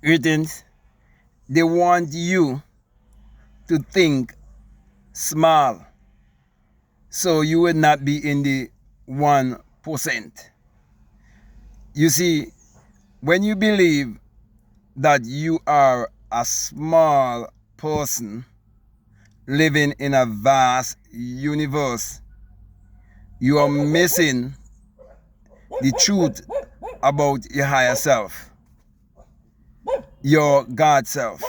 Greetings. They want you to think small so you will not be in the 1%. You see, when you believe that you are a small person living in a vast universe, you are missing the truth about your higher self, your God self,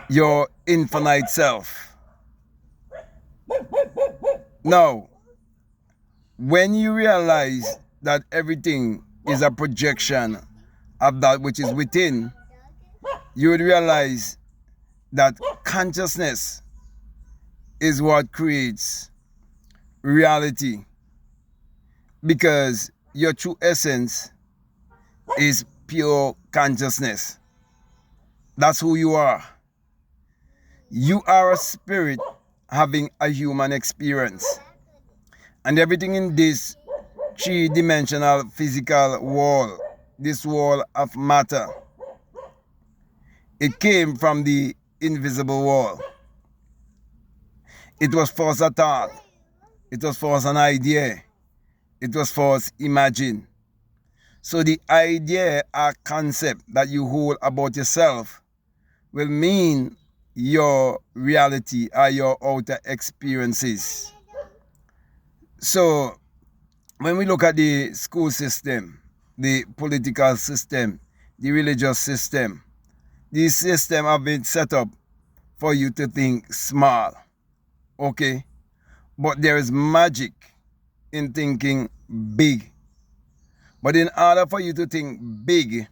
your infinite self. Now, when you realize that everything is a projection of that which is within, you would realize that consciousness is what creates reality, because your true essence is pure consciousness. That's who you are. You are a spirit having a human experience. And everything in this three-dimensional physical wall, this wall of matter, it came from the invisible wall. It was first a thought. It was first an idea. It was first imagined. So the idea or concept that you hold about yourself will mean your reality or your outer experiences. So when we look at the school system, the political system, the religious system, these systems have been set up for you to think small. Okay? But there is magic in thinking big. But in order for you to think big,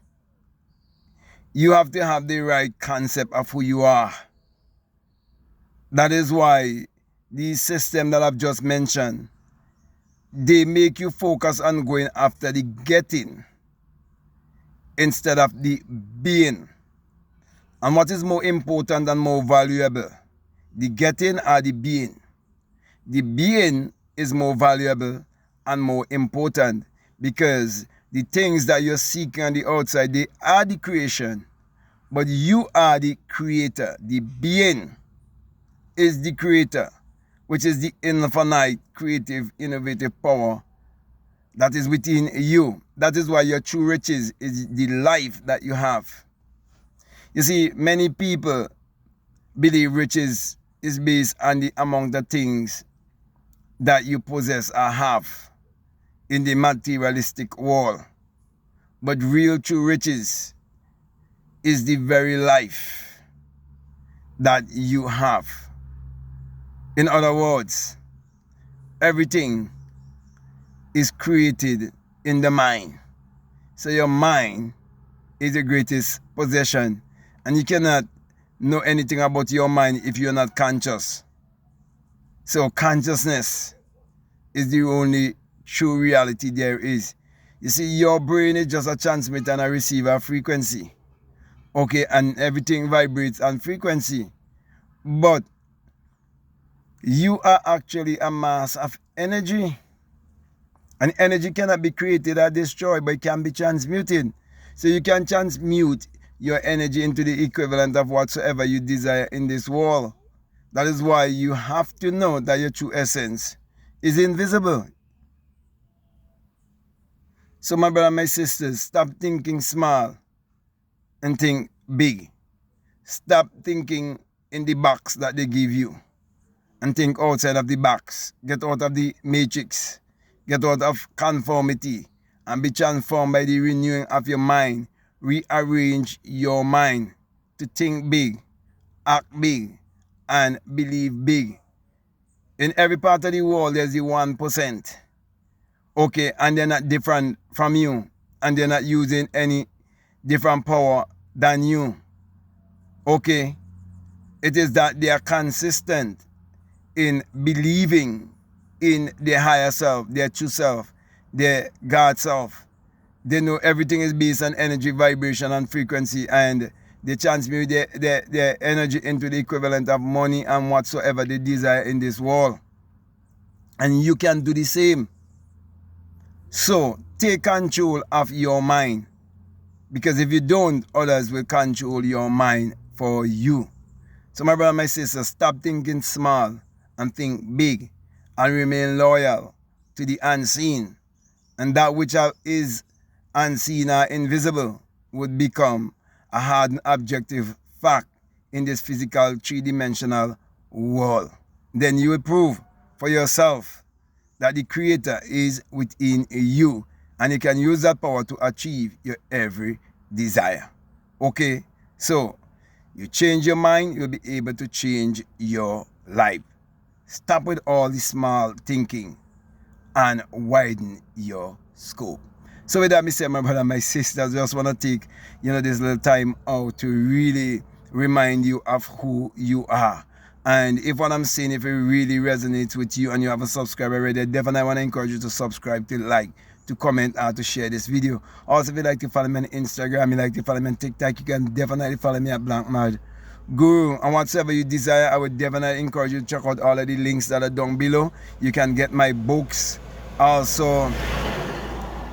you have to have the right concept of who you are. That is why these systems that I've just mentioned, they make you focus on going after the getting instead of the being. And what is more important and more valuable? The getting or the being? The being is more valuable and more important, because the things that you're seeking on the outside, they are the creation, but you are the creator. The being is the creator, which is the infinite, creative, innovative power that is within you. That is why your true riches is the life that you have. You see, many people believe riches is based on the amount of things that you possess or have in the materialistic world. But real true riches is the very life that you have. In other words, everything is created in the mind. So your mind is the greatest possession, and you cannot know anything about your mind if you're not conscious. So consciousness is the only true reality there is. You see, your brain is just a transmitter and a receiver frequency. Okay, and everything vibrates on frequency. But you are actually a mass of energy. And energy cannot be created or destroyed, but it can be transmuted. So you can transmute your energy into the equivalent of whatsoever you desire in this world. That is why you have to know that your true essence is invisible. So my brother and my sisters, stop thinking small and think big. Stop thinking in the box that they give you and think outside of the box. Get out of the matrix. Get out of conformity and be transformed by the renewing of your mind. Rearrange your mind to think big, act big, and believe big. In every part of the world, there's the 1%. Okay, and they're not different from you, and they're not using any different power than you. Okay, it is that they are consistent in believing in their higher self, their true self, their God self. They know everything is based on energy, vibration, and frequency, and they transmute their energy into the equivalent of money and whatsoever they desire in this world. And you can do the same. So take control of your mind. Because if you don't, others will control your mind for you. So my brother and my sister, stop thinking small and think big, and remain loyal to the unseen. And that which is unseen or invisible would become a hard and objective fact in this physical three-dimensional world. Then you will prove for yourself that the Creator is within you, and you can use that power to achieve your every desire. Okay? So, you change your mind, you'll be able to change your life. Stop with all the small thinking and widen your scope. So with that, my brother and my sisters, just want to take, this little time out to really remind you of who you are. And if what I'm saying, if it really resonates with you and you haven't subscribed already, definitely want to encourage you to subscribe, to like, to comment, or to share this video. Also, if you'd like to follow me on Instagram, you like to follow me on TikTok, you can definitely follow me at BlackMadGuru. And whatsoever you desire, I would definitely encourage you to check out all of the links that are down below. You can get my books. Also,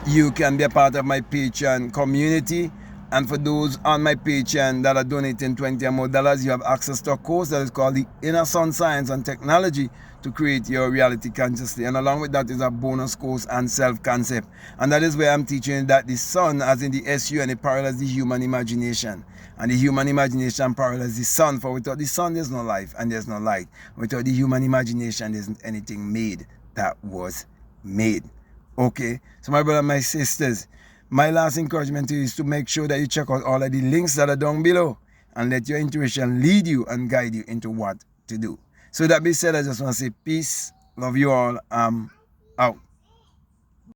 you can be a part of my Patreon community. And for those on my Patreon that are donating $20 or more, you have access to a course that is called the Inner Sun Science and Technology to create your reality consciously. And along with that is a bonus course on self-concept. And that is where I'm teaching that the sun, as in the SUN, it parallels the human imagination. And the human imagination parallels the sun. For without the sun, there's no life and there's no light. Without the human imagination, there isn't anything made that was made. Okay? So my brother and my sisters, my last encouragement to you is to make sure that you check out all of the links that are down below and let your intuition lead you and guide you into what to do. So that being said, I just want to say peace, love you all, out.